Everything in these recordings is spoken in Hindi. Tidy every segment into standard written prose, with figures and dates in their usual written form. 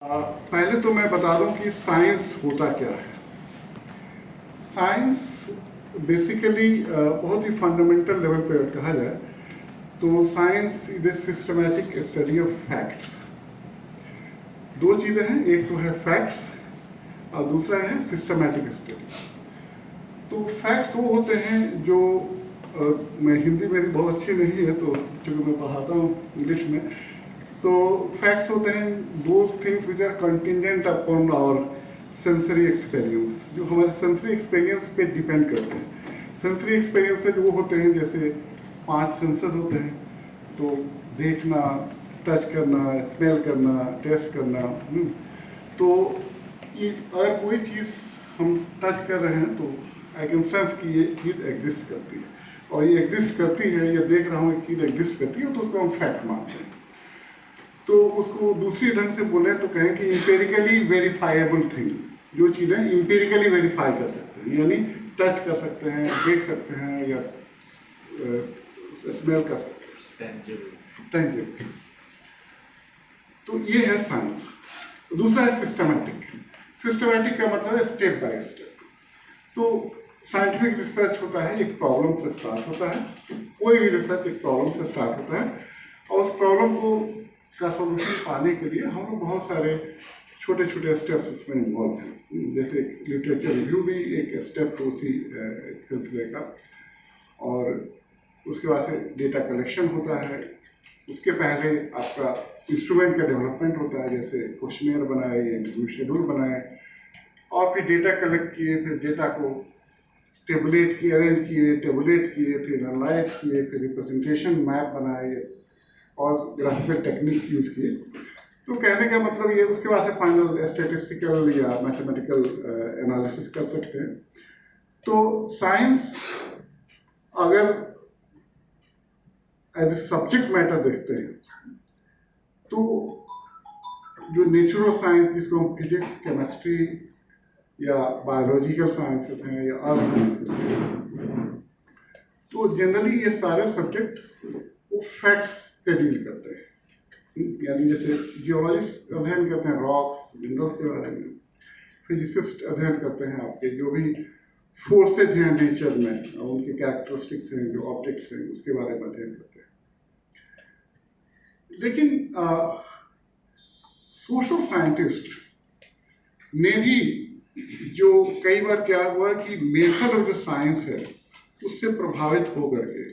पहले तो मैं बता दूं कि साइंस होता क्या है। साइंस बेसिकली बहुत ही फंडामेंटल लेवल पे कहा जाए तो science is a systematic study of facts. दो चीज़ें हैं, एक तो है फैक्ट्स और दूसरा है सिस्टमैटिक स्टडी। तो फैक्ट्स वो होते हैं जो मैं हिंदी मेरी बहुत अच्छी नहीं है तो चूँकि मैं पढ़ाता हूँ इंग्लिश में, तो फैक्ट्स होते हैं those things which are contingent upon our sensory experience, जो हमारे सेंसरी एक्सपीरियंस पे डिपेंड करते हैं। सेंसरी एक्सपीरियंस से जो होते हैं जैसे 5 सेंसर्स होते हैं, तो देखना, टच करना, स्मेल करना, टेस्ट करना। तो अगर कोई चीज़ हम टच कर रहे हैं तो आई कैन सेंस कि ये चीज़ एग्जिस्ट करती है, और ये एग्जिस्ट करती है या देख रहा हूँ एक चीज़ एग्जिस्ट करती है तो उसको हम फैक्ट मानते हैं। तो उसको दूसरी ढंग से बोले तो कहें कि इंपेरिकली वेरीफाइबल थिंग, जो चीज़ें इंपेरिकली वेरीफाई कर सकते हैं, यानी टच कर सकते हैं, देख सकते हैं या स्मेल कर सकते हैं, टेंजिबल। तो ये है साइंस। दूसरा है सिस्टमैटिक। सिस्टमैटिक का मतलब है स्टेप बाय स्टेप। तो साइंटिफिक रिसर्च होता है, एक प्रॉब्लम से स्टार्ट होता है। कोई भी रिसर्च एक प्रॉब्लम से स्टार्ट होता है, और उस प्रॉब्लम को का सोल्यूशन पाने के लिए हम लोग बहुत सारे छोटे छोटे स्टेप्स उसमें इन्वॉल्व हैं। जैसे लिटरेचर रिव्यू भी एक स्टेप तो उसी सिलसिले का, और उसके बाद से डेटा कलेक्शन होता है। उसके पहले आपका इंस्ट्रूमेंट का डेवलपमेंट होता है, जैसे क्वेश्चनियर बनाए या इंटरव्यू शेड्यूल बनाए, और फिर डेटा कलेक्ट किए, फिर डेटा को टेबुलेट किए, अरेंज किए, टेबुलेट किए, फिर एनालाइज किए, फिर रिप्रेजेंटेशन मैप बनाए और ग्राफिकल टेक्निक यूज किए। तो कहने का मतलब ये, उसके बाद से फाइनल स्टैटिस्टिकल या मैथमेटिकल एनालिसिस कर सकते हैं। तो साइंस अगर एज ए सब्जेक्ट मैटर देखते हैं तो जो नेचुरल साइंस, जिसको हम फिजिक्स, केमिस्ट्री या बायोलॉजिकल साइंसेस हैं या अर्थ साइंसेस हैं, तो जनरली ये सारे सब्जेक्ट वो फैक्ट्स से डील करते हैं। यानी जैसे जियोलॉजिस्ट अध्ययन करते हैं रॉक्स, मिनरल्स के बारे में, फिजिसिस्ट अध्ययन करते हैं आपके जो भी फोर्सेज हैं नेचर में और उनके कैरेक्टरिस्टिक्स हैं, जो ऑब्जेक्ट्स हैं उसके बारे में अध्ययन करते हैं। लेकिन सोशल साइंटिस्ट ने भी, जो कई बार क्या हुआ कि मेथड ऑफ जो साइंस है उससे प्रभावित होकर के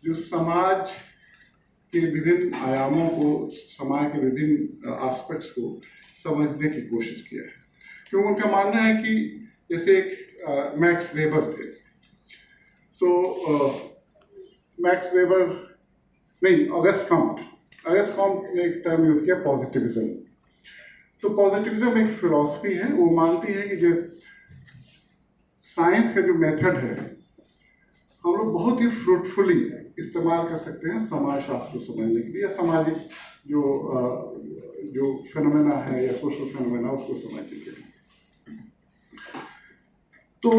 जो समाज के विभिन्न आयामों को, समाज के विभिन्न एस्पेक्ट्स को समझने की कोशिश किया है। क्योंकि उनका मानना है कि जैसे एक मैक्स वेबर थे, मैक्स वेबर नहीं, ऑगस्ट कॉम्ट ने एक टर्म यूज किया, पॉजिटिविज्म। तो पॉजिटिविज्म एक फिलॉसफी है, वो मानती है कि जैसे साइंस का जो मेथड है हम लोग बहुत ही फ्रूटफुली इस्तेमाल कर सकते हैं समाज शास्त्र को समझने के लिए, या सामाजिक जो फेनोमेना है या सोशल फेनोमेना उसको समझने के लिए। तो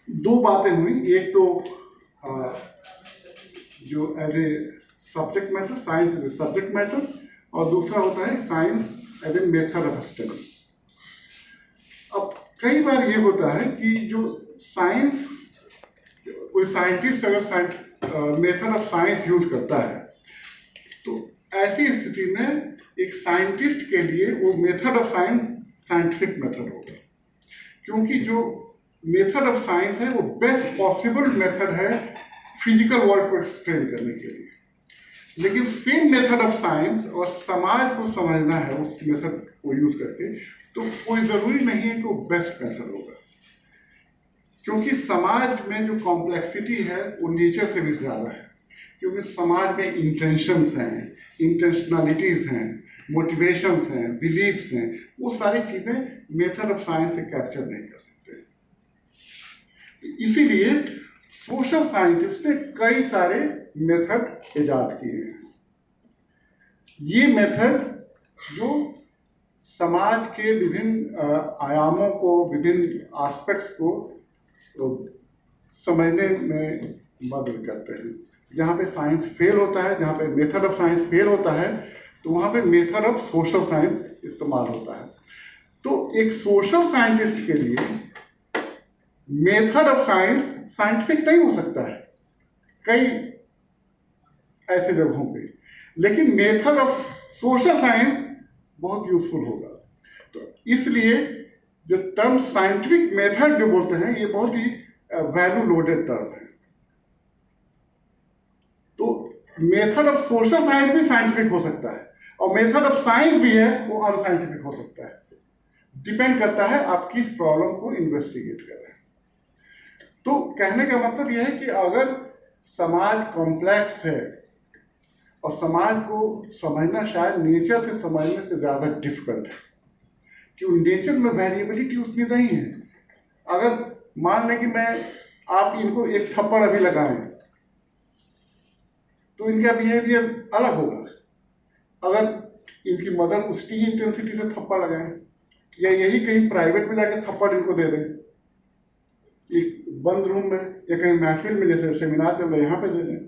दो बातें हुई, एक तो जो as a subject matter, science as a subject matter, और दूसरा होता है science as a method of study. अब कई बार ये होता है कि जो साइंस, कोई साइंटिस्ट अगर मेथड ऑफ साइंस यूज करता है तो ऐसी स्थिति में एक साइंटिस्ट के लिए वो method of science scientific method होगा, क्योंकि जो मेथड ऑफ साइंस है वो बेस्ट पॉसिबल मेथड है फिजिकल वर्ल्ड को एक्सप्लेन करने के लिए। लेकिन सेम मेथड ऑफ साइंस और समाज को समझना है उस मेथड को यूज करके, तो कोई जरूरी नहीं है कि वो बेस्ट मेथड होगा, क्योंकि समाज में जो कॉम्प्लेक्सिटी है वो नेचर से भी ज़्यादा है। क्योंकि समाज में इंटेंशंस हैं, इंटेंशनलिटीज़ हैं, मोटिवेशंस हैं, बिलीव्स हैं, वो सारी चीज़ें मेथड ऑफ साइंस से कैप्चर नहीं कर सकते। इसीलिए सोशल साइंटिस्ट ने कई सारे मेथड इजाद किए हैं। ये मेथड जो समाज के विभिन्न आयामों को, विभिन्न एस्पेक्ट्स को तो समझने में मदद करते हैं। जहाँ पे साइंस फेल होता है, जहाँ पे मेथड ऑफ साइंस फेल होता है, तो वहाँ पे मेथड ऑफ सोशल साइंस इस्तेमाल होता है। तो एक सोशल साइंटिस्ट के लिए मेथड ऑफ साइंस साइंटिफिक नहीं हो सकता है कई ऐसे जगहों पे, लेकिन मेथड ऑफ सोशल साइंस बहुत यूजफुल होगा। तो इसलिए जो टर्म साइंटिफिक मेथड जो बोलते हैं ये बहुत ही वैल्यू लोडेड टर्म है। तो मेथड ऑफ सोशल साइंस भी साइंटिफिक हो सकता है और मेथड ऑफ साइंस भी है वो अनसाइंटिफिक हो सकता है, डिपेंड करता है आप किस प्रॉब्लम को इन्वेस्टिगेट कर रहे हैं। तो कहने का मतलब यह है कि अगर समाज कॉम्प्लेक्स है और समाज को समझना शायद नेचर से समझने से ज्यादा डिफिकल्ट है, क्योंकि नेचर में वेरिएबिलिटी उतनी नहीं है। अगर मान लें कि आप इनको एक थप्पड़ अभी लगाएं तो इनका बिहेवियर अलग होगा। अगर इनकी मदर उसकी ही इंटेंसिटी से थप्पड़ लगाएं या यही कहीं प्राइवेट में जाके थप्पड़ इनको दे दें, एक बंद रूम में या कहीं महफिल में, जैसे सेमिनार चल रहा है यहाँ पे दे दें,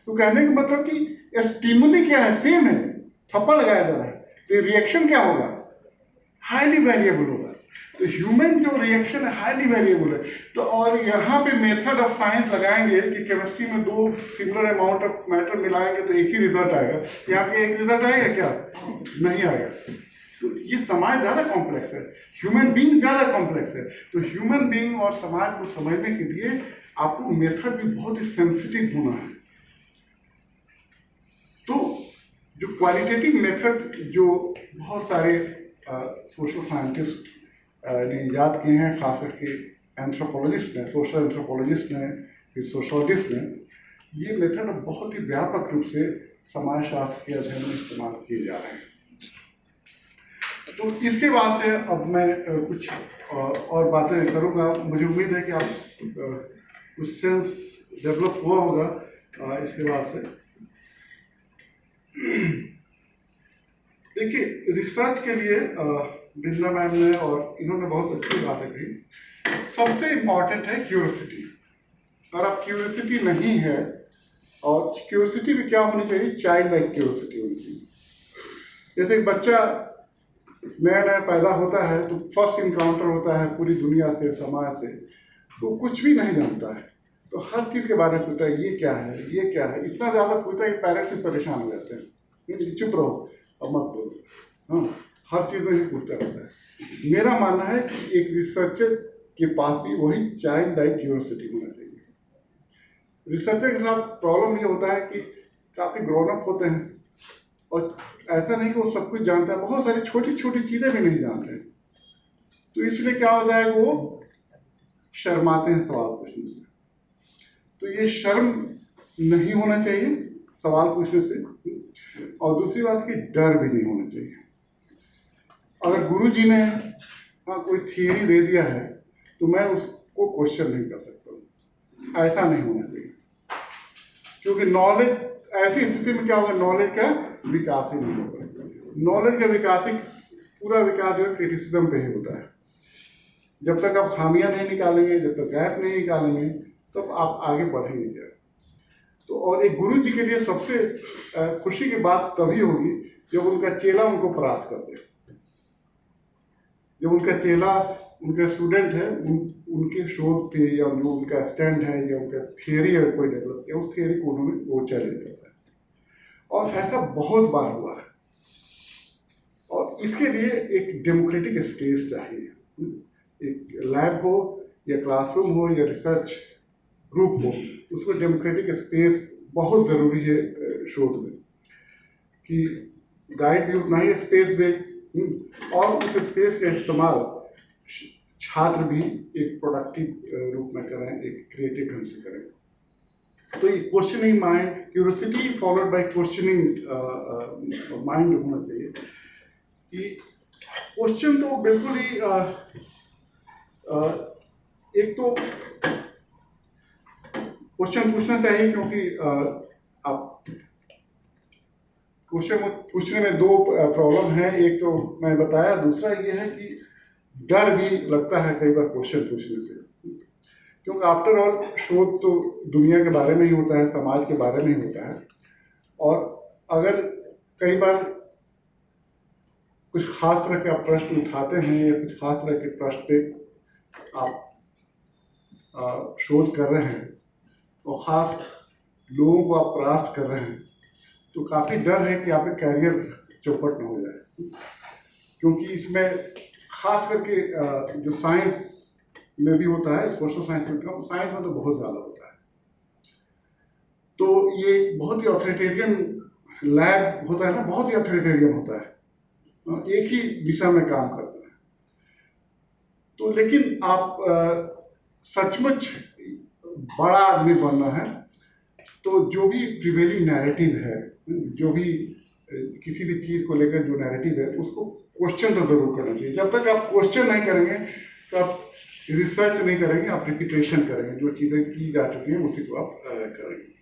तो कहने का मतलब कि स्टिमुली क्या है, सेम है, थप्पड़ लगाया जा रहा है, तो रिएक्शन क्या होगा, हाईली वेरिएबल होगा। तो ह्यूमन जो रिएक्शन है हाईली वेरिएबल है। तो और यहाँ पे मेथड ऑफ साइंस लगाएंगे कि केमिस्ट्री में 2 सिमिलर अमाउंट ऑफ मैटर मिलाएंगे तो एक ही रिजल्ट आएगा, यहाँ पे एक रिजल्ट आएगा क्या, नहीं आएगा। तो ये समाज ज्यादा कॉम्प्लेक्स है, ह्यूमन बीइंग ज्यादा कॉम्प्लेक्स है। तो ह्यूमन बीइंग और समाज को समझने के लिए आपको मेथड भी बहुत ही सेंसिटिव होना है। तो जो क्वालिटेटिव मेथड जो बहुत सारे सोशल साइंटिस्ट ने याद किए हैं, खास करके एंथ्रोपोलॉजिस्ट ने, सोशल एंथ्रोपोलॉजिस्ट ने, फिर सोशोलॉजिस्ट ने, ये मेथड बहुत ही व्यापक रूप से समाजशास्त्र के अध्ययन में इस्तेमाल किए जा रहे हैं। तो इसके बाद से अब मैं कुछ और बातें करूँगा। मुझे उम्मीद है कि आप कुछ सेंस डेवलप हुआ होगा इसके बाद से। देखिए, रिसर्च के लिए बिरला मैम ने और इन्होंने बहुत अच्छी बातें कही। सबसे इम्पॉर्टेंट है क्यूरियोसिटी। अगर आप क्यूरियोसिटी नहीं है, और क्यूरियोसिटी भी क्या होनी चाहिए, चाइल्ड लाइक क्यूरियोसिटी होनी चाहिए। जैसे एक बच्चा नया नया पैदा होता है तो फर्स्ट इनकाउंटर होता है पूरी दुनिया से, समाज से, तो कुछ भी नहीं जानता है, तो हर चीज़ के बारे में पूछता है, ये क्या है, ये क्या है, इतना ज़्यादा पूछता है कि पेरेंट्स भी परेशान हो जाते हैं, चुप रहो अब मत बोलो। हाँ, हर चीज़ में ही पूछता रहता है। मेरा मानना है कि एक रिसर्चर के पास भी वही चाइल्ड लाइक क्यूरियोसिटी होना चाहिए। रिसर्चर के साथ प्रॉब्लम ये होता है कि काफ़ी ग्रोन अप होते हैं और ऐसा नहीं कि वो सब कुछ जानता है, बहुत सारी छोटी छोटी चीज़ें भी नहीं जानते हैं। तो इसलिए क्या होता है, वो शर्माते हैं सवाल पूछने से। तो ये शर्म नहीं होना चाहिए सवाल पूछने से, और दूसरी बात की डर भी नहीं होना चाहिए। अगर गुरुजी ने कोई थियरी दे दिया है तो मैं उसको क्वेश्चन नहीं कर सकता, ऐसा नहीं होना चाहिए। क्योंकि नॉलेज, ऐसी स्थिति में क्या होगा, नॉलेज का विकास ही नहीं होगा। नॉलेज का विकास ही, पूरा विकास जो है क्रिटिसिज्म पे ही होता है। जब तक आप खामियां नहीं निकालेंगे, जब तक गैप नहीं निकालेंगे, तो आप आगे बढ़ेंगे क्या। तो और एक गुरु जी के लिए सबसे खुशी की बात तभी होगी जब उनका चेला उनको परास कर दे। जब उनका चेला, उनका स्टूडेंट है, उनके शोध पे या जो उनका स्टैंड है या उनका थियरी है कोई डेवलप किया, उस थियरी को उन्होंने वो चैलेंज करता है। और ऐसा बहुत बार हुआ है। और इसके लिए एक डेमोक्रेटिक स्पेस चाहिए। एक लैब हो या क्लासरूम हो या रिसर्च ग्रुप हो, उसको डेमोक्रेटिक स्पेस बहुत ज़रूरी है शोध में, कि गाइड भी उतना ही स्पेस दे और उस स्पेस का इस्तेमाल छात्र भी एक प्रोडक्टिव रूप में करें, एक क्रिएटिव ढंग से करें। तो ये questioning mind, curiosity followed by questioning mind होना चाहिए। कि क्वेश्चन तो बिल्कुल ही एक तो क्वेश्चन पूछना चाहिए, क्योंकि आप क्वेश्चन पूछने में 2 प्रॉब्लम है। एक तो मैं बताया, दूसरा ये है कि डर भी लगता है कई बार क्वेश्चन पूछने से, क्योंकि आफ्टर ऑल शोध तो दुनिया के बारे में ही होता है, समाज के बारे में ही होता है। और अगर कई बार कुछ खास तरह के आप प्रश्न उठाते हैं या कुछ खास तरह के प्रश्न पे आप शोध कर रहे हैं और ख़ास लोगों को आप परास्त कर रहे हैं, तो काफ़ी डर है कि आपका कैरियर चौपट न हो जाए, क्योंकि इसमें खास करके जो साइंस में भी होता है, सोशल साइंस में कम, साइंस में तो बहुत ज़्यादा होता है। तो ये बहुत ही ऑथोरिटेरियन लैब होता है ना, बहुत ही ऑथोरिटेरियन होता है, एक ही दिशा में काम करता है। तो लेकिन आप सचमुच बड़ा आदमी बनना है तो जो भी प्रिवेलिंग नैरेटिव है, जो भी किसी भी चीज़ को लेकर जो नैरेटिव है, उसको क्वेश्चन तो जरूर करना चाहिए। जब तक आप क्वेश्चन नहीं करेंगे तो आप रिसर्च नहीं करेंगे, आप रिपीटेशन करेंगे, जो चीज़ें की जा चुकी हैं उसी को आप करेंगे।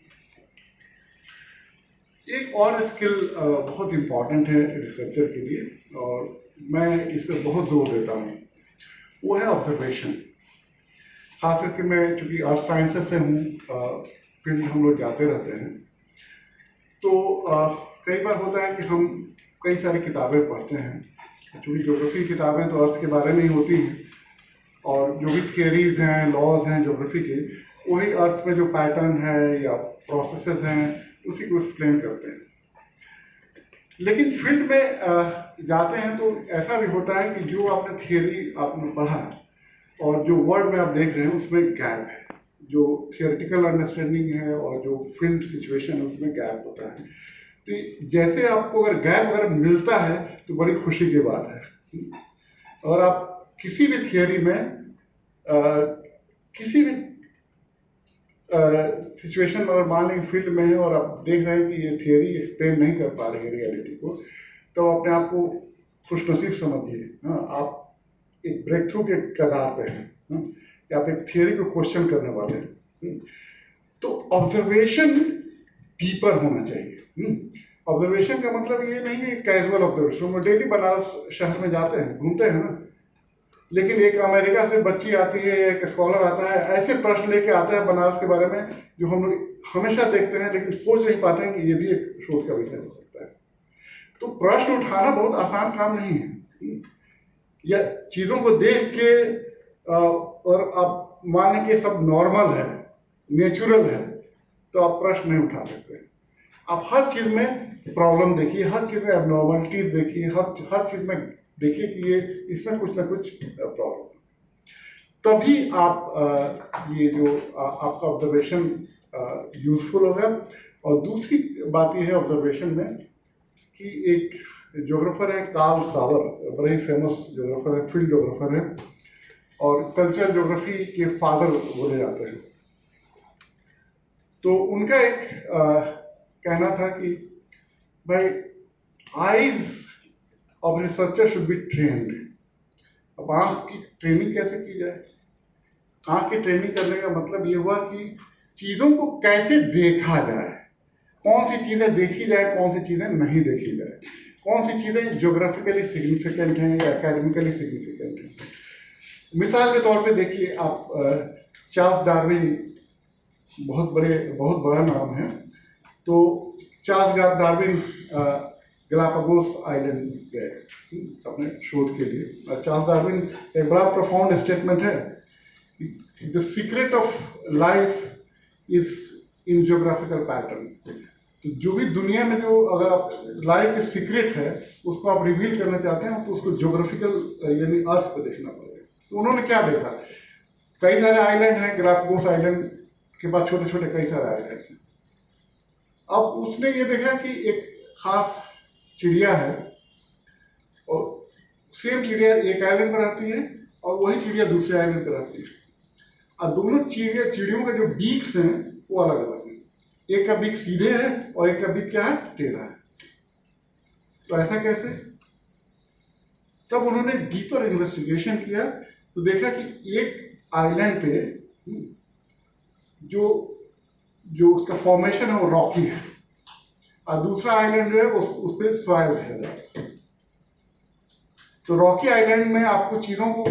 एक और स्किल बहुत इम्पॉर्टेंट है रिसर्चर के लिए और मैं इस पर बहुत जोर देता हूँ, वो है ऑब्जर्वेशन। खास करके मैं चूँकि अर्थ साइंसेस से हूँ, फील्ड हम लोग जाते रहते हैं, तो कई बार होता है कि हम कई सारी किताबें पढ़ते हैं। चूँकि ज्योग्राफी किताबें तो अर्थ के बारे में ही होती हैं और जो भी थियरीज हैं, लॉज हैं ज्योग्राफी के, वही अर्थ में जो पैटर्न है या प्रोसेसेस हैं उसी को एक्सप्लेन करते हैं। लेकिन फील्ड में जाते हैं तो ऐसा भी होता है कि जो आपने थियरी आपने पढ़ा और जो वर्ड में आप देख रहे हैं उसमें गैप है, जो थियोरेटिकल अंडरस्टैंडिंग है और जो फील्ड सिचुएशन है उसमें गैप होता है। तो जैसे आपको अगर गैप अगर मिलता है तो बड़ी खुशी की बात है। और आप किसी भी थियरी में किसी भी सिचुएशन में अगर मान लें फील्ड में है और आप देख रहे हैं कि ये थियरी एक्सप्लेन नहीं कर पा रही है रियलिटी को, तो अपने आप को खुशनसीब समझिए। हाँ, आप एक ब्रेक थ्रू के कगार पे हैं, या आप एक थियरी को क्वेश्चन करने वाले हैं। तो ऑब्जर्वेशन डीपर होना चाहिए। ऑब्जर्वेशन का मतलब ये नहीं है कैजुअल ऑब्जर्वेशन। हम डेली बनारस शहर में जाते हैं, घूमते हैं ना, लेकिन एक अमेरिका से बच्ची आती है, एक स्कॉलर आता है, ऐसे प्रश्न लेके आता है बनारस के बारे में जो हम लोग हमेशा देखते हैं लेकिन सोच नहीं पाते हैं कि ये भी एक शोध का विषय हो सकता है। तो प्रश्न उठाना बहुत आसान काम नहीं है। या चीज़ों को देख के और आप मान लें कि सब नॉर्मल है, नेचुरल है, तो आप प्रश्न नहीं उठा सकते। आप हर चीज़ में प्रॉब्लम देखिए, हर चीज़ में एबनॉर्मलिटीज देखिए, हर चीज़ में देखिए कि ये इसमें कुछ ना कुछ प्रॉब्लम, तभी आप ये जो आपका ऑब्जर्वेशन यूजफुल होगा। और दूसरी बात ये है ऑब्जर्वेशन में कि एक ज्योग्राफर है कार्ल सावर, बड़े ही फेमस ज्योग्राफर है, फील्ड ज्योग्राफर है और कल्चरल ज्योग्राफी के फादर बोले जाते हैं। तो उनका एक कहना था कि भाई eyes of researcher should be trained. अब आँख की ट्रेनिंग कैसे की जाए? आँख की ट्रेनिंग करने का मतलब ये हुआ कि चीज़ों को कैसे देखा जाए, कौन सी चीज़ें देखी जाए, कौन सी चीज़ें नहीं देखी जाए, कौन सी चीज़ें ज्योग्राफिकली सिग्निफिकेंट हैं या एकेडमिकली सिग्निफिकेंट हैं। मिसाल के तौर पे देखिए आप, चार्ल्स डार्विन बहुत बड़ा नाम है। तो चार्ल्स डार्विन गैलापागोस आइलैंड गए अपने शोध के लिए। चार्ल्स डार्विन एक बड़ा प्रोफाउंड स्टेटमेंट है, the secret of life is in geographical pattern. तो जो भी दुनिया में जो अगर आप लाइफ के सीक्रेट है उसको आप रिवील करना चाहते हैं तो उसको ज्योग्राफिकल यानी अर्थ पे देखना पड़ेगा। तो उन्होंने क्या देखा, कई सारे आइलैंड हैं, गैलापागोस आइलैंड के बाद छोटे छोटे कई सारे आइलैंड्स हैं। अब उसने ये देखा कि एक खास चिड़िया है और सेम चिड़िया एक आइलैंड पर रहती है और वही चिड़िया दूसरे आइलैंड पर रहती है, और दोनों चिड़ियों के जो बीक्स हैं वो अलग अलग हैं। एक का बीक सीधे है और एक का बीक क्या है, टेढ़ा है। तो ऐसा कैसे? तब उन्होंने डीपर इन्वेस्टिगेशन किया तो देखा कि एक आइलैंड पे जो उसका फॉर्मेशन है वो रॉकी है और दूसरा आइलैंड जो है उस पर सॉइल है। तो रॉकी आइलैंड में आपको चीज़ों को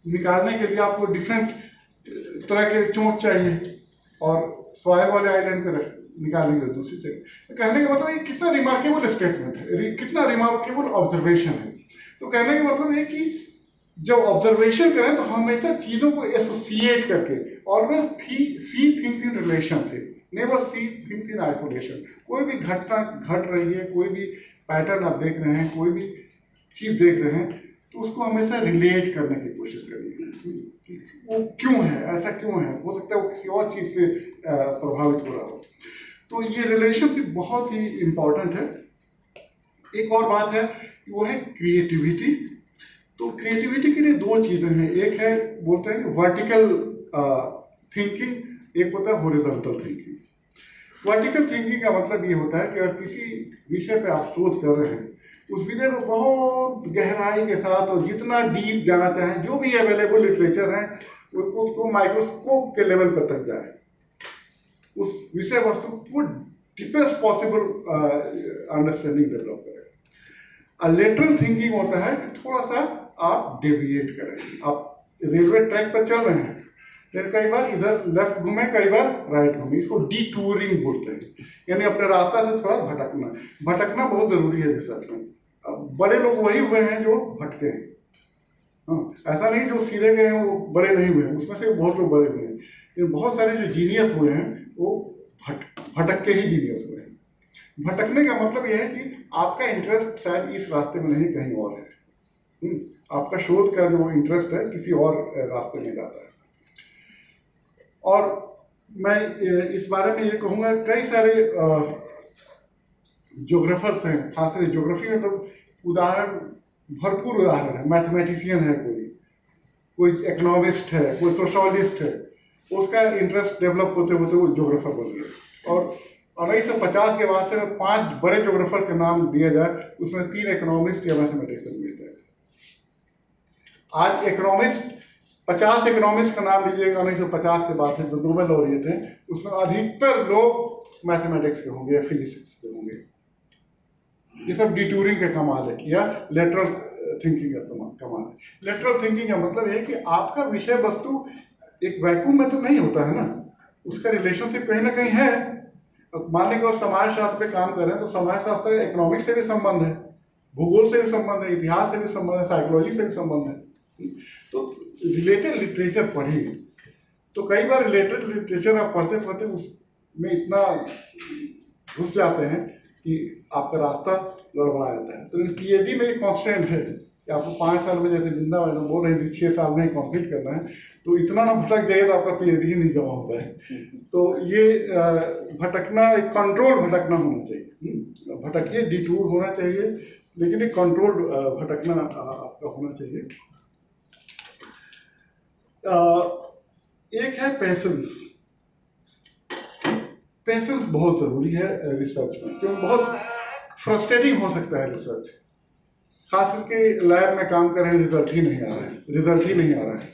निकालने के लिए आपको डिफरेंट तरह के चोंच चाहिए और सॉइल वाले आइलैंड पे निकालेंगे दूसरी जगह। तो कहने का मतलब ये कितना रिमार्केबल स्टेटमेंट है, कितना रिमार्केबल ऑब्जर्वेशन है। तो कहने का मतलब ये कि जब ऑब्जर्वेशन करें तो हमेशा चीजों को एसोसिएट करके always see things in relation थे, never see things in isolation. कोई भी घटना घट रही है, कोई भी पैटर्न आप देख रहे हैं, कोई भी चीज देख रहे हैं, तो उसको हमेशा रिलेट करने की कोशिश करिए। वो क्यों है, ऐसा क्यों है, हो सकता है वो किसी और चीज से प्रभावित हो रहा हो। तो ये रिलेशनशिप बहुत ही इंपॉर्टेंट है। एक और बात है, वो है क्रिएटिविटी। तो क्रिएटिविटी के लिए दो चीजें हैं, एक है बोलते हैं वर्टिकल थिंकिंग, एक होता है हॉरिजॉन्टल थिंकिंग। वर्टिकल थिंकिंग का मतलब ये होता है कि अगर किसी विषय पे आप शोध कर रहे हैं, उस विषय में बहुत गहराई के साथ और जितना डीप जाना चाहें, जो भी अवेलेबल लिटरेचर है उसको माइक्रोस्कोप के लेवल पर तक जाए, उस विषय वस्तु को डीपेस्ट पॉसिबल अंडरस्टैंडिंग डेवलप करें। लेटरल थिंकिंग होता है कि थोड़ा सा आप डेविएट करें। आप रेलवे ट्रैक पर चल रहे हैं, लेकिन कई बार इधर लेफ्ट घूमे, कई बार राइट घूमे, इसको डिटूरिंग बोलते हैं, यानी अपने रास्ता से थोड़ा भटकना। भटकना बहुत जरूरी है रिसर्च में। अब बड़े लोग वही हुए हैं जो भटके हैं, हाँ, ऐसा नहीं जो सीधे गए हैं वो बड़े नहीं हुए हैं, उसमें से बहुत लोग बड़े हुए हैं, लेकिन बहुत सारे जो जीनियस हुए हैं वो भटक के ही जीनियस हुए हैं। भटकने का मतलब यह है कि आपका इंटरेस्ट शायद इस रास्ते में नहीं, कहीं और है। आपका शोध का जो इंटरेस्ट है किसी और रास्ते में जाता है। और मैं इस बारे में ये कहूँगा, कई सारे ज्योग्राफर्स हैं, खासकर ज्योग्राफी में तो उदाहरण, भरपूर उदाहरण है। मैथमेटिशियन है, कोई इकोनॉमिस्ट है, कोई सोशोलॉजिस्ट है, उसका इंटरेस्ट डेवलप होते होते वो ज्योग्राफर बन गया। और 1950 के बाद से 5 बड़े ज्योग्राफर के नाम दिए जाए, उसमें 3 इकोनॉमिस्ट या मैथमेटिशियन मिलते हैं। आज इकोनॉमिस्ट 50 इकोनॉमिस्ट का नाम लीजिएगा 1950 के बाद से जो नोबेल लॉरिएट हैं, उसमें अधिकतर लोग मैथमेटिक्स के होंगे या फिजिक्स के होंगे। ये सब डिटूरिंग का कमाल है, या लेटरल थिंकिंग का कमाल है। लेटरल थिंकिंग का मतलब है कि आपका विषय वस्तु एक वैक्यूम में तो नहीं होता है ना, उसका रिलेशनशिप कहीं ना कहीं है। मान लीजिए और समाज शास्त्र पे काम कर रहे हैं, तो समाज शास्त्र इकोनॉमिक्स से भी संबंध है, भूगोल से भी संबंध है, इतिहास से भी संबंध है, साइकोलॉजी से भी संबंध है। तो रिलेटेड लिटरेचर पढ़िए। तो कई बार रिलेटेड लिटरेचर आप पढ़ते पढ़ते उसमें इतना घुस जाते हैं कि आपका रास्ता गड़बड़ा जाता है। तो पीएचडी में एक कांस्टेंट है कि आपको 5 साल में, जैसे जिंदा मैडम बोल रही थी, 6 साल में ही कंप्लीट करना है, तो इतना ना भटक जाइए तो आपका पीएचडी ही नहीं जमा होता है। तो ये भटकना, एक कंट्रोल भटकना होना चाहिए। भटकिए, डिटूर होना चाहिए, लेकिन एक कंट्रोल भटकना आपका होना चाहिए। एक है पेशेंस। पेशेंस बहुत जरूरी है रिसर्च में, क्योंकि बहुत फ्रस्ट्रेटिंग हो सकता है रिसर्च। खास करके लैब में काम कर रहे हैं, रिजल्ट ही नहीं आ रहा है।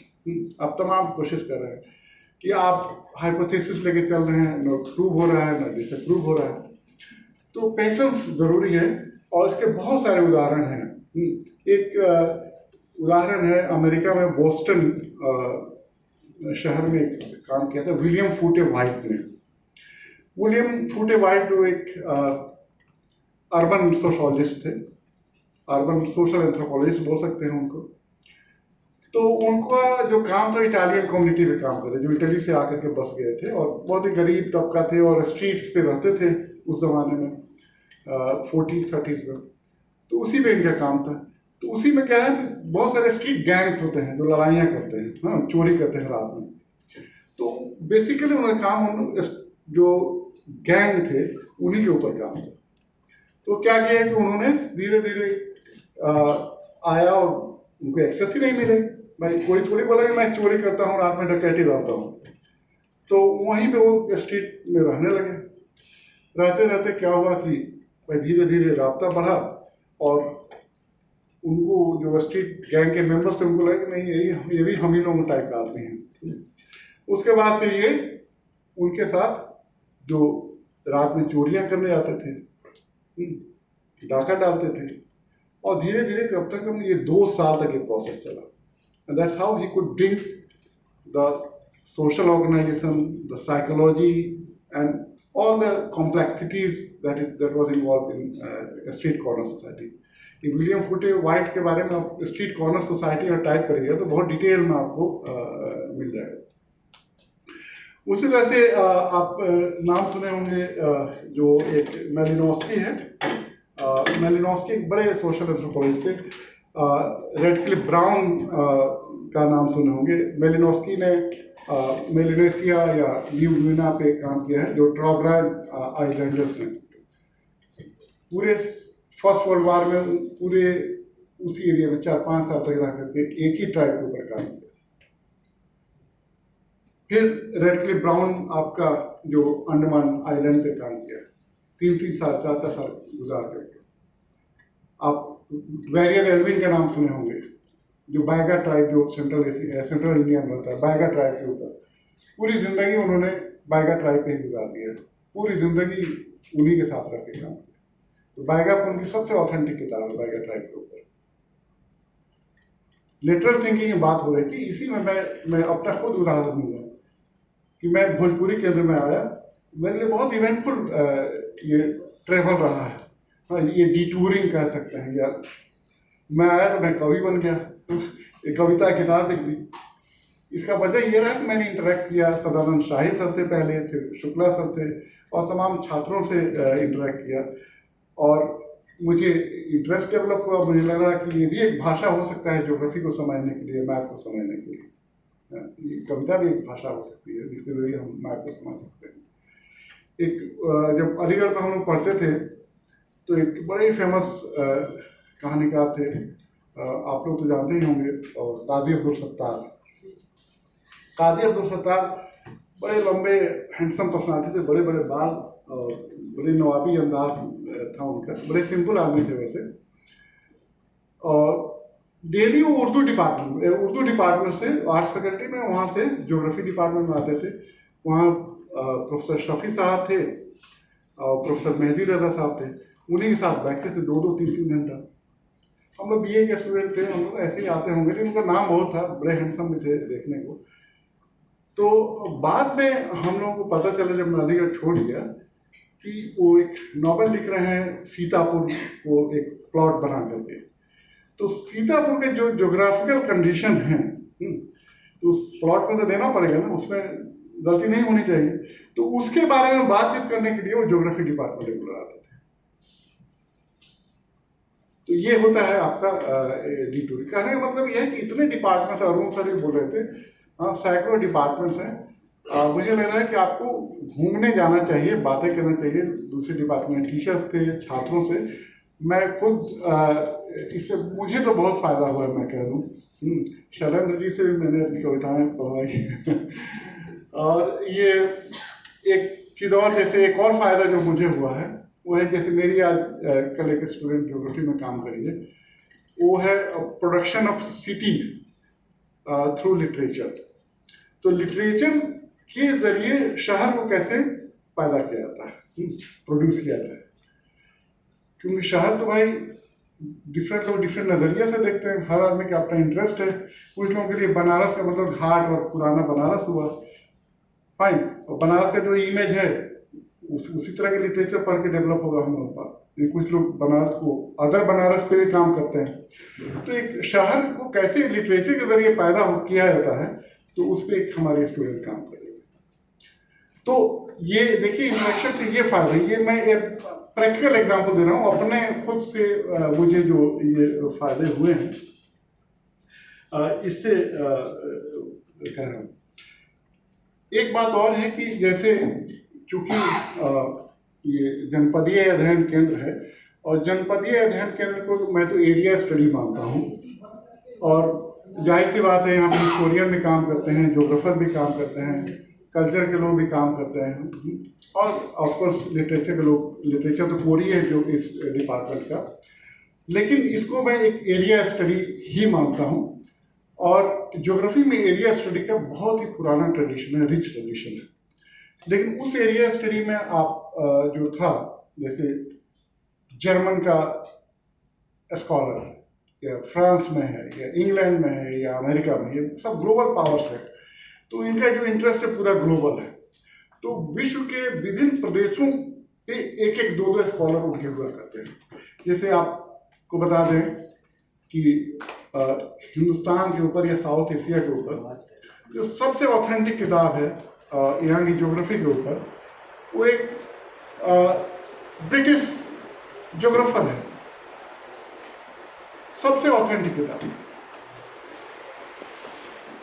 आप तमाम कोशिश कर रहे हैं कि आप हाइपोथेसिस लेके चल रहे हैं, ना प्रूव हो रहा है ना डिसप्रूव हो रहा है। तो पेशेंस जरूरी है, और इसके बहुत सारे उदाहरण हैं। एक उदाहरण है, अमेरिका में बोस्टन शहर में काम किया था विलियम फूटे वाइट ने। विलियम फूटे वाइट जो एक अर्बन सोशोलॉजिस्ट थे, अर्बन सोशल एंथ्रोपोलॉजिस्ट बोल सकते हैं उनको। तो उनका जो काम था, इटालियन कम्युनिटी पे काम कर रहे, जो इटली से आकर के बस गए थे और बहुत ही गरीब तबका थे और स्ट्रीट्स पे रहते थे उस जमाने में, 40s 30s में। तो उसी पे इनका काम था। तो उसी में क्या है, बहुत सारे स्ट्रीट गैंग्स होते हैं जो लड़ाइयाँ करते हैं, हाँ, चोरी करते हैं रात में। तो बेसिकली उनका काम, जो गैंग थे उन्हीं के ऊपर काम था। तो क्या किया कि उन्होंने धीरे धीरे आया, और उनको एक्सेस ही नहीं मिले। भाई कोई थोड़ी बोला कि मैं चोरी करता हूँ, रात में डकैती करता हूँ। तो वहीं पे वो स्ट्रीट में रहने लगे। रहते रहते क्या हुआ कि भाई धीरे धीरे राब्ता बढ़ा, और उनको जो स्ट्रीट गैंग के मेंबर्स थे उनको लगा कि नहीं, ये भी हम ही लोगों टाइप का आदमी है। उसके बाद से ये उनके साथ जो रात में चोरियां करने जाते थे, डाका डालते थे, और धीरे धीरे कब तक हम, ये 2 साल तक ये प्रोसेस चला। And that's how he could bring the social organisation, the psychology and all the complexities that was involved in street corner society. कि विलियम फुटे वाइट के बारे में आप स्ट्रीट कॉर्नर सोसाइटी और टाइप करिएगा तो बहुत डिटेल में आपको मिल जाएगा। उसी तरह से आप नाम सुने होंगे जो एक मेलिनोस्की है। मेलिनोस्की एक बड़े सोशल एंथ्रोपोलॉजिस्ट थे। रेडक्लिफ ब्राउन का नाम सुने होंगे। मेलिनोस्की ने मेलिनेशिया या न्यू गिनिया पे काम किया है, जो ट्राउब्राड आइलैंडर्स हैं। पूरे फर्स्ट वर्ल्ड वार में पूरे उसी एरिया में 4-5 साल तक रह करके एक ही ट्राइब के ऊपर काम किया। फिर रेडक्लिफ ब्राउन आपका जो अंडमान आइलैंड पे काम किया, 3-3 साल 4-4 साल गुजार करके। आप वेरियर एल्विन का नाम सुने होंगे, जो बायगा ट्राइब जो सेंट्रल इंडिया में रहता है, बायगा ट्राइब के ऊपर पूरी जिंदगी उन्होंने बायगा ट्राइब पे ही गुजार दिया। पूरी जिंदगी उन्हीं के साथ रह के काम किया। तो बायगा पर उनकी सबसे ऑथेंटिक किताब है बायगा ट्राइब के ऊपर। लिटरल थिंकिंग की बात हो रही थी, इसी में मैं अपना खुद उदाहरण दूंगा कि मैं भोजपुरी केंद्र में आया। मेरे लिए बहुत इवेंटफुल ये ट्रेवल रहा है। हाँ, ये डिटूरिंग कह सकते हैं यार। मैं आया तो मैं कवि बन गया, एक कविता किताब लिख दी। इसका वजह ये रहा कि मैंने इंटरेक्ट किया सदानंद शाही सर से पहले, फिर शुक्ला सर से और तमाम छात्रों से इंटरेक्ट किया, और मुझे इंटरेस्ट डेवलप हुआ। मुझे लगा कि ये भी एक भाषा हो सकता है ज्योग्राफी को समझने के लिए, मैप को समझने के लिए। ये कविता भी एक भाषा हो सकती है जिसके जरिए हम मैप को समझ सकते हैं। एक जब अलीगढ़ में हम लोग पढ़ते थे तो एक बड़े फेमस कहानीकार थे, आप लोग तो जानते ही होंगे, और काजी अब्दुल सत्तार। काजी अब्दुल सत्तार बड़े लंबे हैंडसम पर्सनालिटी थे, बड़े बड़े बाल और बड़े नवाबी अंदाज था उनका। बड़े सिंपल आदमी थे वैसे। और डेली वो उर्दू डिपार्टमेंट से, आर्ट्स फैकल्टी में, वहाँ से ज्योग्राफी डिपार्टमेंट में आते थे। वहाँ प्रोफेसर शफी साहब थे और प्रोफेसर मेहदी रजा साहब थे। उन्हीं के साथ बैठते थे 2-2, 3-3 घंटा। हम लोग बीए के स्टूडेंट थे, हम लोग ऐसे ही आते होंगे, लेकिन उनका नाम बहुत था, बड़े हैंडसम भी थे देखने को। तो बाद में हम लोगों को पता चला जब मैं अलीगढ़ छोड़ दिया कि वो एक नॉवेल लिख रहे हैं सीतापुर को एक प्लॉट बना करके। तो सीतापुर के जो ज्योग्राफिकल कंडीशन हैं, तो उस प्लॉट में तो देना पड़ेगा ना, उसमें गलती नहीं होनी चाहिए। तो उसके बारे में बातचीत करने के लिए वो ज्योग्राफी डिपार्टमेंट में बुलाते थे। तो ये होता है आपका डिटूर। कहने का मतलब ये है कि इतने डिपार्टमेंट्स, अरुण सर भी बोल रहे थे, हाँ सैकड़ों डिपार्टमेंट्स हैं। मुझे लग रहा है कि आपको घूमने जाना चाहिए, बातें करना चाहिए दूसरे डिपार्टमेंट टीचर्स से, छात्रों से। मैं खुद इससे मुझे तो बहुत फ़ायदा हुआ है, मैं कह दूँ। शैलेंद्र जी से भी मैंने अपनी कविताएँ पढ़वाई और ये एक चीज़ और, जैसे एक और फ़ायदा जो मुझे हुआ है वो है, जैसे मेरी आज कल एक स्टूडेंट ज्योग्राफी में काम करिए, वो है production of city through literature. तो लिटरेचर के जरिए शहर को कैसे पैदा किया जाता है, प्रोड्यूस किया जाता है। क्योंकि शहर तो भाई डिफरेंट लोग डिफरेंट नज़रिया से देखते हैं, हर आदमी का अपना इंटरेस्ट है। कुछ लोगों के लिए बनारस का मतलब घाट और पुराना बनारस हुआ, फाइन, और बनारस का जो इमेज है उसी तरह के लिटरेचर पढ़ के डेवलप होगा हम लोगों का। कुछ लोग बनारस को अदर बनारस पे भी काम करते हैं। तो एक शहर को कैसे लिटरेचर के जरिए पैदा किया जाता है, तो उस पर एक हमारे स्टूडेंट काम करेंगे। तो ये देखिए इंटरेक्शन से ये फायदा, ये मैं एक प्रैक्टिकल एग्जांपल दे रहा हूँ अपने खुद से, मुझे जो ये फायदे हुए हैं इससे कह रहा हूँ। एक बात और है कि जैसे चूंकि ये जनपदीय अध्ययन केंद्र है, और जनपदीय अध्ययन केंद्र को मैं तो एरिया स्टडी मानता हूँ, और जाहिर सी बात है यहाँ पर हिस्टोरियन भी काम करते हैं, ज्योग्राफर भी काम करते हैं, कल्चर के लोग भी काम करते हैं, और ऑफकोर्स लिटरेचर के लोग। लिटरेचर तो पूरी है जो इस डिपार्टमेंट का, लेकिन इसको मैं एक एरिया स्टडी ही मानता हूँ। और ज्योग्राफी में एरिया स्टडी का बहुत ही पुराना ट्रेडिशन है, रिच ट्रेडिशन है। लेकिन उस एरिया स्टडी में आप जो था, जैसे जर्मन का स्कॉलर या फ्रांस में है या इंग्लैंड में है या अमेरिका में, ये सब ग्लोबल पावर्स है, तो इनका जो इंटरेस्ट है पूरा ग्लोबल है। तो विश्व के विभिन्न प्रदेशों पे एक एक दो स्कॉलर उनके हुआ करते हैं। जैसे आपको बता दें कि हिंदुस्तान के ऊपर या साउथ एशिया के ऊपर जो सबसे ऑथेंटिक किताब है यहाँ की ज्योग्राफी के ऊपर, वो एक ब्रिटिश ज्योग्राफर है, सबसे ऑथेंटिक किताब।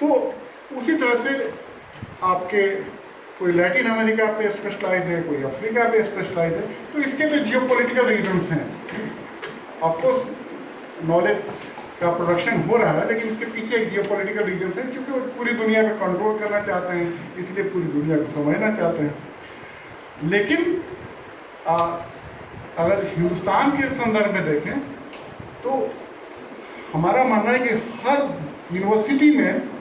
तो उसी तरह से आपके कोई लैटिन अमेरिका पे स्पेशलाइज है, कोई अफ्रीका पे स्पेशलाइज है, तो इसके भी जियोपॉलिटिकल रीजंस हैं। ऑफकोर्स नॉलेज का प्रोडक्शन हो रहा है, लेकिन इसके पीछे एक जियोपॉलिटिकल रीजंस है, क्योंकि वो पूरी दुनिया पे कंट्रोल करना चाहते हैं, इसलिए पूरी दुनिया को समझना चाहते हैं। लेकिन अगर हिंदुस्तान के संदर्भ में देखें तो हमारा मानना है कि हर यूनिवर्सिटी में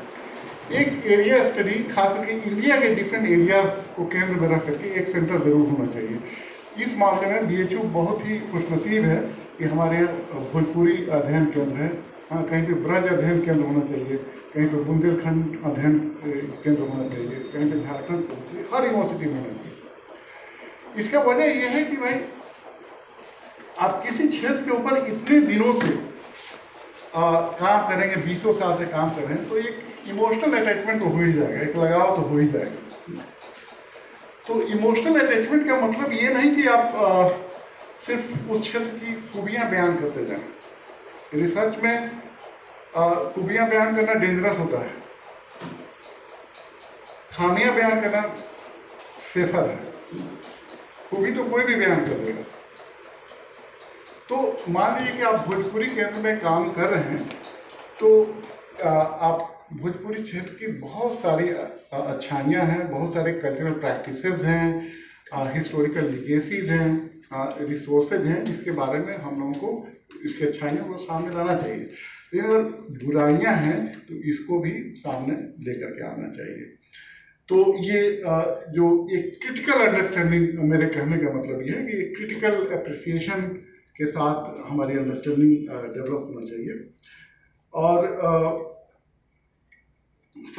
एक एरिया स्टडी, खास करके इंडिया के डिफरेंट एरियाज को केंद्र में रख करके एक सेंटर जरूर होना चाहिए। इस मामले में बीएचयू बहुत ही खुशनसीब है कि हमारे यहाँ भोजपुरी अध्ययन केंद्र है, हाँ कहीं पे ब्रज अध्ययन केंद्र होना चाहिए, कहीं पे बुंदेलखंड अध्ययन केंद्र होना चाहिए, कहीं पे झारखंड, हर यूनिवर्सिटी में होना चाहिए। इसका वजह यह है कि भाई आप किसी क्षेत्र के ऊपर इतने दिनों से काम करेंगे, 20 साल से काम कर रहे हैं, तो एक इमोशनल अटैचमेंट तो हो ही जाएगा, एक लगाव तो हो ही जाएगा। तो इमोशनल अटैचमेंट का मतलब ये नहीं कि आप सिर्फ उस क्षेत्र की खूबियां बयान करते जाएं। रिसर्च में खूबियां बयान करना डेंजरस होता है, खामियां बयान करना सेफर है। खूबी तो कोई भी बयान कर देगा। तो मान लीजिए कि आप भोजपुरी केंद्र में काम कर रहे हैं, तो आप भोजपुरी क्षेत्र की बहुत सारी अच्छाइयाँ हैं, बहुत सारे कल्चरल प्रैक्टिसेस हैं, हिस्टोरिकल लिगेसीज हैं, रिसोर्सेज हैं, जिसके बारे में हम लोगों को इसकी अच्छाइयों को सामने लाना चाहिए। लेकिन अगर बुराइयाँ हैं तो इसको भी सामने लेकर के आना चाहिए। तो ये जो एक क्रिटिकल अंडरस्टैंडिंग, मेरे कहने का मतलब ये है कि एक क्रिटिकल अप्रिसिएशन के साथ हमारी अंडरस्टैंडिंग डेवलप होना चाहिए। और